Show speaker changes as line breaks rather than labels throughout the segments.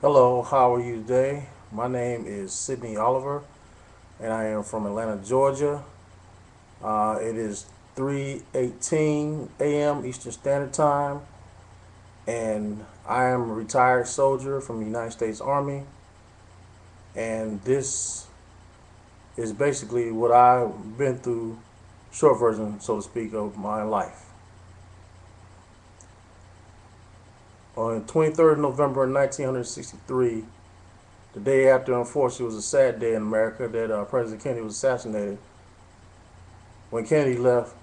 Hello, how are you today? My name is Sydney Oliver, and I am from Atlanta, Georgia. It is 3:18 a.m. Eastern Standard Time, and I am a retired soldier from the United States Army. And this is basically what I've been through, short version, so to speak, of my life. On 23rd November 1963, the day after, unfortunately, was a sad day in America that President Kennedy was assassinated. When Kennedy left,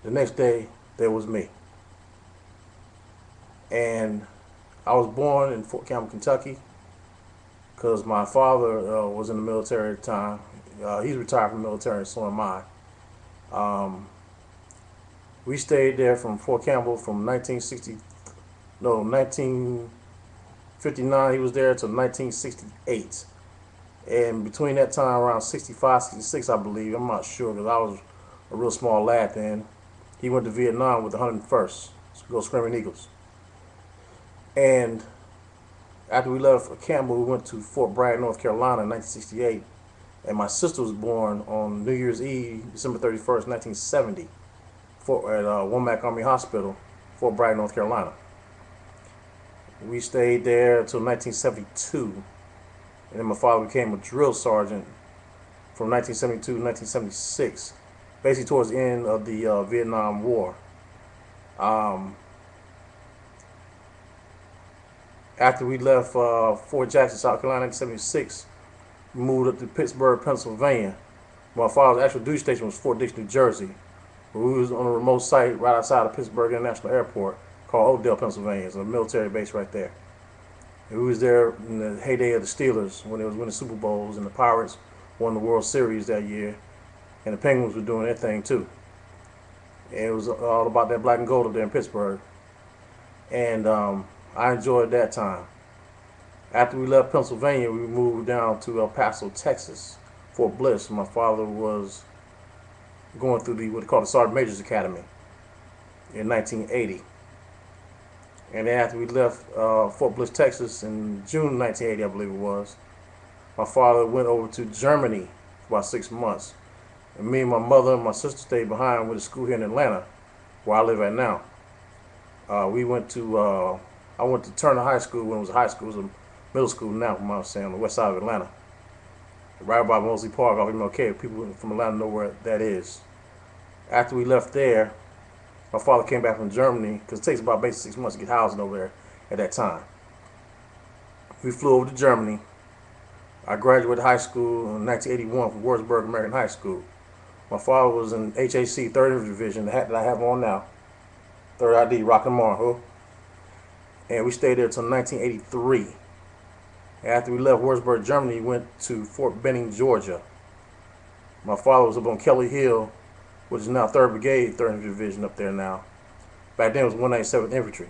the next day there was me. And I was born in Fort Campbell, Kentucky, because my father was in the military at the time. He's retired from the military, and so am I. Um, we stayed there from Fort Campbell from 1959. He was there until 1968. And between that time, around 65, 66, I believe, I'm not sure because I was a real small lad then, he went to Vietnam with the 101st, go Screaming Eagles. And after we left Campbell, we went to Fort Bragg, North Carolina in 1968. And my sister was born on New Year's Eve, December 31st, 1970, at Womack Army Hospital, Fort Bragg, North Carolina. We stayed there until 1972. And then my father became a drill sergeant from 1972 to 1976, basically towards the end of the Vietnam War. Um, After we left Fort Jackson, South Carolina in 1976, we moved up to Pittsburgh, Pennsylvania. My father's actual duty station was Fort Dix, New Jersey. But we was on a remote site right outside of Pittsburgh International Airport called Oakdale, Pennsylvania. It's a military base right there. And we was there in the heyday of the Steelers when they was winning Super Bowls, and the Pirates won the World Series that year, and the Penguins were doing their thing too. And it was all about that black and gold up there in Pittsburgh. And I enjoyed that time. After we left Pennsylvania, we moved down to El Paso, Texas, Fort Bliss. My father was going through what they call the Sergeant Major's Academy in 1980. And then after we left Fort Bliss, Texas in June 1980, I believe it was, my father went over to Germany for about 6 months. And me and my mother and my sister stayed behind with a school here in Atlanta, where I live at now. I went to Turner High School when it was a high school. It was a middle school now, from what I was saying, on the west side of Atlanta. Right by Mosley Park off MLK. People from Atlanta know where that is. After we left there, my father came back from Germany, because it takes about basically 6 months to get housing over there at that time. We flew over to Germany. I graduated high school in 1981 from Wurzburg American High School. My father was in HAC 3rd Infantry Division, the hat that I have on now. 3rd ID, Rockin' Marho. And we stayed there until 1983. After we left Wurzburg, Germany, we went to Fort Benning, Georgia. My father was up on Kelly Hill, which is now 3rd Brigade, 3rd Infantry Division up there now. Back then it was 197th Infantry.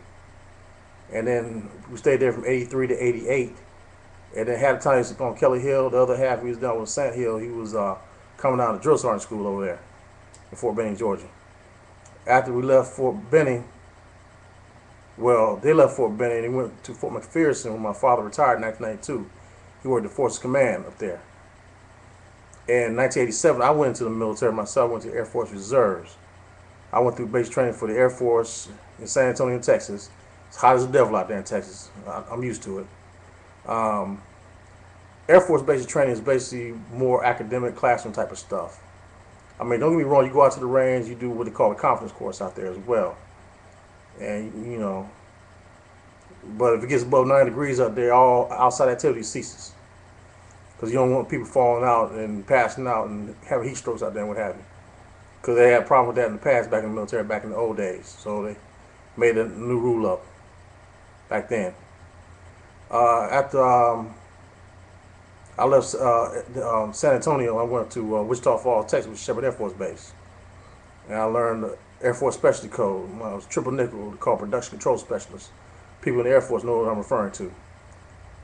And then we stayed there from 83 to 88. And then half the time he was up on Kelly Hill, the other half he was down with Sant Hill. He was coming out of drill sergeant school over there in Fort Benning, Georgia. After we left Fort Benning, they left Fort Benning and went to Fort McPherson when my father retired in 1992. He worked at Forces Command up there. In 1987, I went into the military myself. I went to Air Force Reserves. I went through basic training for the Air Force in San Antonio, Texas. It's hot as the devil out there in Texas. I'm used to it. Air Force basic training is basically more academic, classroom type of stuff. I mean, don't get me wrong, you go out to the range, you do what they call a confidence course out there as well. And, but if it gets above 9 degrees out there, all outside activity ceases. Because you don't want people falling out and passing out and having heat strokes out there and what have you. Because they had a problem with that in the past, back in the military, back in the old days. So they made a new rule up back then. After I left San Antonio, I went to Wichita Falls, Texas, with Shepherd Air Force Base. And I learned the Air Force Specialty Code. I was triple nickel, called Production Control Specialist. People in the Air Force know what I'm referring to.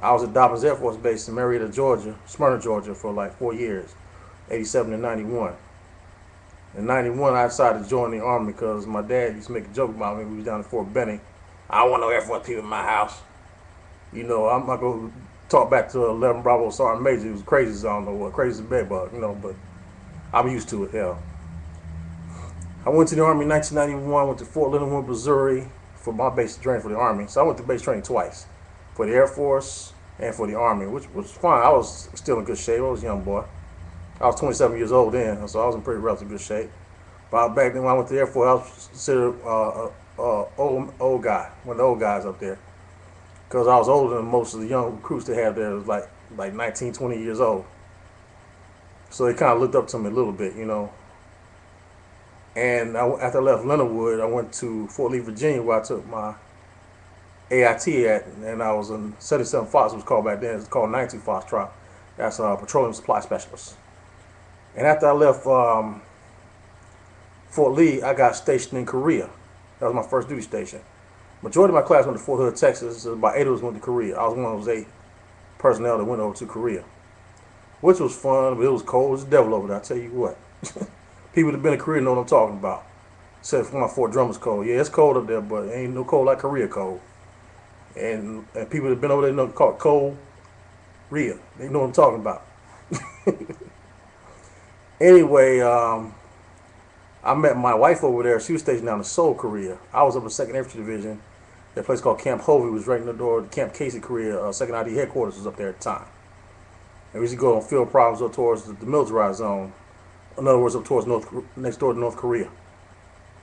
I was at Dobbins Air Force Base in Marietta, Georgia, Smyrna, Georgia, for like 4 years, 87 and 91. In 91, I decided to join the Army because my dad used to make a joke about me when we was down in Fort Benning. I don't want no Air Force people in my house. You know, I'm not going to talk back to 11 Bravo Sergeant Major. It was crazy as I don't know what, crazy as a bedbug, you know, but I'm used to it, hell. I went to the Army in 1991, went to Fort Leonard Wood, Missouri for my basic training for the Army. So I went to basic training twice, for the Air Force and for the Army, which was fine. I was still in good shape. I was a young boy. I was 27 years old then, so I was in pretty relatively good shape. But back then when I went to the Air Force, I was considered old guy, one of the old guys up there. Because I was older than most of the young recruits they had there. It was like 19, 20 years old. So they kind of looked up to me a little bit, you know. And after I left Leonard Wood, I went to Fort Lee, Virginia, where I took my AIT at, and I was in 77 Fox, it was called back then. It's called 92 Foxtrot. That's a petroleum supply specialist. And after I left Fort Lee, I got stationed in Korea. That was my first duty station. Majority of my class went to Fort Hood, Texas. About 8 of us went to Korea. I was one of those 8 personnel that went over to Korea, which was fun, but it was cold as the devil over there, I tell you what. People that have been to Korea know what I'm talking about. Except for my Fort Drummer's cold. Yeah, it's cold up there, but it ain't no cold like Korea cold. And people that have been over there know call it cold Korea. They know what I'm talking about. Anyway, I met my wife over there. She was stationed down in Seoul, Korea. I was up in 2nd Infantry Division. That place called Camp Hovey was right in the door. Camp Casey, Korea. 2nd ID headquarters was up there at the time. And we used to go on field problems up towards the militarized zone. In other words, up towards next door to North Korea.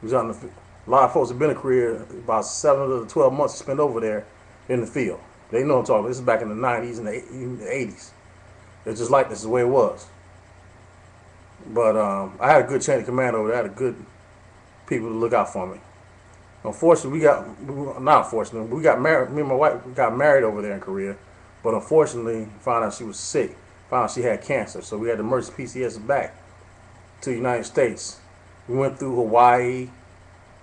We was out in the field. A lot of folks have been to Korea about 7 to 12 months spent over there in the field. They know what I'm talking about. This is back in the 90s and the 80s. It's just like this is the way it was. But I had a good chain of command over there. I had a good people to look out for me. Unfortunately, not unfortunately, we got married. Me and my wife got married over there in Korea. But unfortunately, found out she was sick. Found out she had cancer. So we had to merge PCS back to the United States. We went through Hawaii,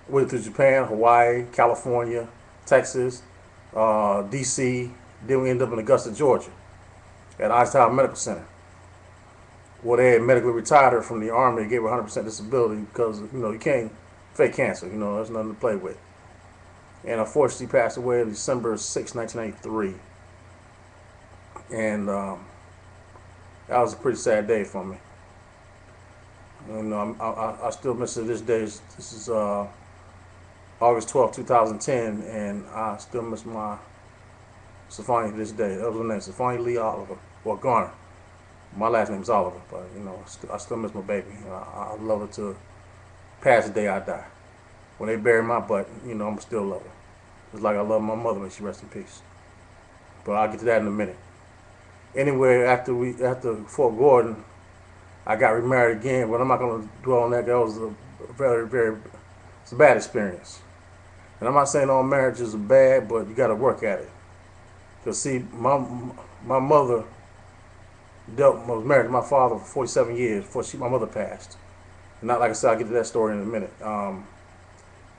went through Japan, Hawaii, California, Texas, D.C. Then we ended up in Augusta, Georgia, at Eisenhower Medical Center, where they had medically retired her from the Army. They gave her 100% disability because, you know, you can't fake cancer. You know, there's nothing to play with. And unfortunately, she passed away on December 6, 1993. And that was a pretty sad day for me. You know, I still miss her this day. This is August 12, 2010, and I still miss my Stephanie to this day. That was her name, Stephanie Lee Oliver, or Garner. My last name is Oliver, but you know, I still miss my baby. I love her to past the day I die. When they bury my butt, you know, I'm still love her. Just like I love my mother, may she rest in peace. But I'll get to that in a minute. Anyway, after Fort Gordon, I got remarried again, but I'm not going to dwell on that. That was a it's a bad experience. And I'm not saying all marriages are bad, but you got to work at it. Because see, my mother was married to my father for 47 years before my mother passed. And not like I said, I'll get to that story in a minute.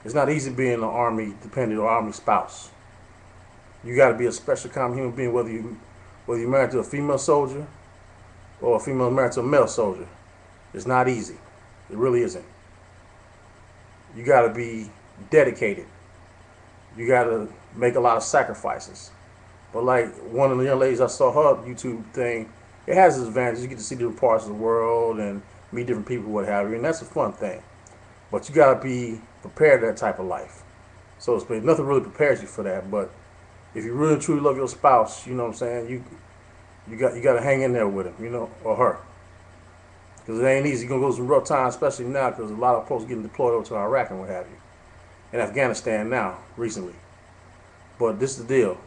It's not easy being an Army dependent or Army spouse. You got to be a special kind of human being, whether you're married to a female soldier or a female married to a male soldier. It's not easy. It really isn't. You got to be dedicated. You got to make a lot of sacrifices. But like one of the young ladies I saw her YouTube thing, it has its advantages. You get to see different parts of the world and meet different people, what have you, and that's a fun thing. But you got to be prepared for that type of life. So to speak, nothing really prepares you for that. But if you really truly love your spouse, you know what I'm saying, you got to hang in there with him, you know, or her. Because it ain't easy. You're going to go through some rough times, especially now, because a lot of folks getting deployed over to Iraq and what have you. And Afghanistan now, recently. But this is the deal.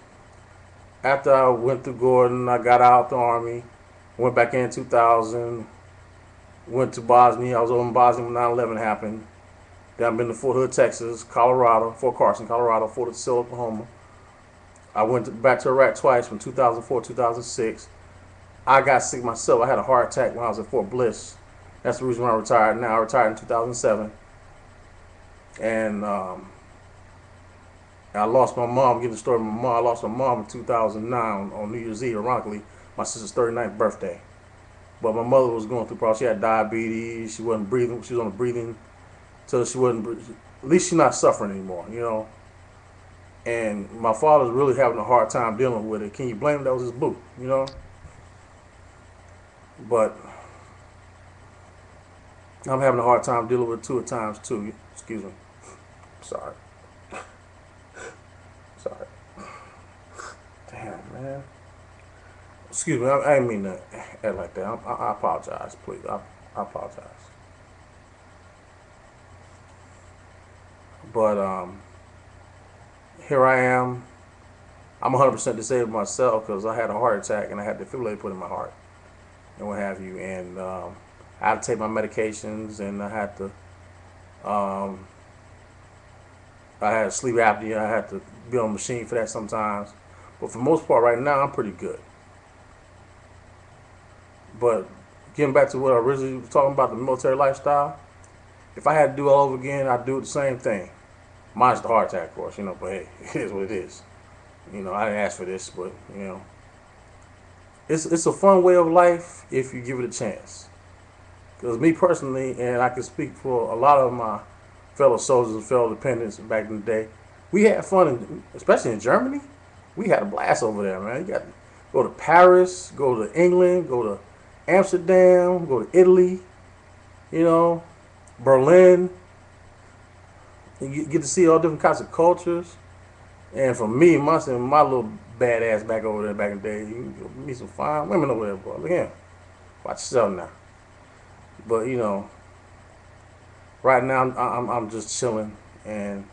After I went through Gordon, I got out the Army, went back in 2000, went to Bosnia. I was over in Bosnia when 9/11 happened. Then I've been to Fort Hood, Texas, Colorado, Fort Carson, Colorado, Fort Sill, Oklahoma. I went back to Iraq twice from 2004 to 2006. I got sick myself. I had a heart attack when I was at Fort Bliss. That's the reason why I retired now. I retired in 2007. And I lost my mom. Give the story of my mom. I lost my mom in 2009 on New Year's Eve, ironically, my sister's 39th birthday. But my mother was going through problems. She had diabetes. She wasn't breathing. She was on the breathing till she wasn't. At least she's not suffering anymore, you know. And my father's really having a hard time dealing with it. Can you blame him? That was his boo, you know? But I'm having a hard time dealing with it too at times too. Excuse me. Sorry. Sorry. Damn, man. Excuse me. I didn't mean to act like that. I apologize, please. I apologize. But here I am. I'm 100% disabled myself because I had a heart attack and I had defibrillator put in my heart and what have you. And I had to take my medications, and I had sleep apnea. I had to be on a machine for that sometimes. But for the most part, right now, I'm pretty good. But getting back to what I originally was talking about, the military lifestyle, if I had to do it all over again, I'd do the same thing. Minus the heart attack, of course, you know, but hey, it is what it is. You know, I didn't ask for this, but, you know, it's a fun way of life if you give it a chance. Because me personally, and I can speak for a lot of my fellow soldiers and fellow dependents back in the day, we had fun, especially in Germany. We had a blast over there, man. You got to go to Paris, go to England, go to Amsterdam, go to Italy, you know, Berlin. You get to see all different kinds of cultures. And for me, my little badass back over there back in the day, you can meet some fine women over there, boy. Look at him. Watch yourself now. But, you know, right now I'm just chilling. And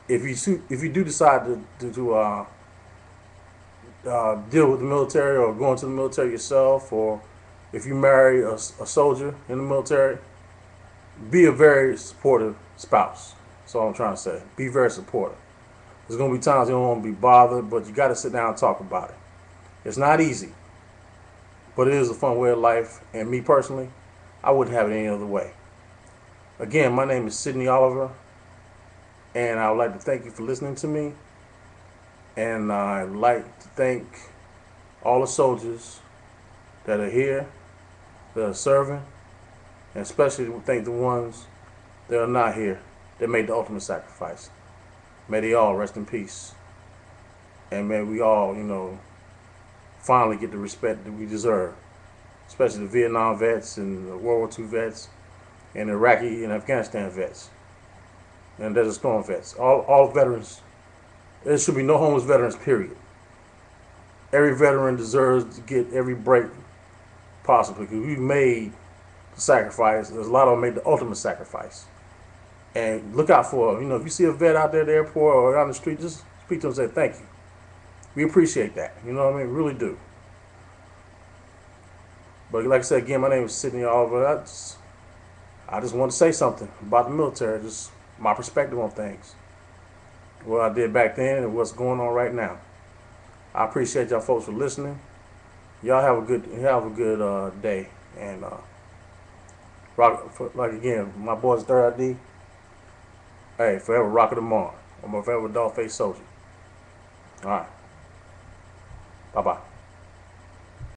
if you do decide to deal with the military or go into the military yourself, or if you marry a soldier in the military, be a very supportive spouse. That's all I'm trying to say. Be very supportive. There's going to be times you don't want to be bothered, but you got to sit down and talk about it. It's not easy, but it is a fun way of life. And me personally, I wouldn't have it any other way. Again, my name is Sidney Oliver, and I would like to thank you for listening to me. And I'd like to thank all the soldiers that are here, that are serving, and especially thank the ones that are not here, that made the ultimate sacrifice. May they all rest in peace. And may we all, you know, finally get the respect that we deserve. Especially the Vietnam vets and the World War II vets and Iraqi and Afghanistan vets. And Desert Storm vets. All veterans. There should be no homeless veterans, period. Every veteran deserves to get every break possible because we made the sacrifice. There's a lot of them made the ultimate sacrifice. And look out for them. You know, if you see a vet out there at the airport or on the street, just speak to them and say thank you. We appreciate that. You know what I mean? We really do. But like I said, again, my name is Sidney Oliver. I just want to say something about the military, just my perspective on things. What I did back then and what's going on right now. I appreciate y'all folks for listening. Y'all have a good day. And like again, my boy's Third ID. Hey, forever rock of the Marn. I'm a forever dog-faced soldier. All right. Bye-bye.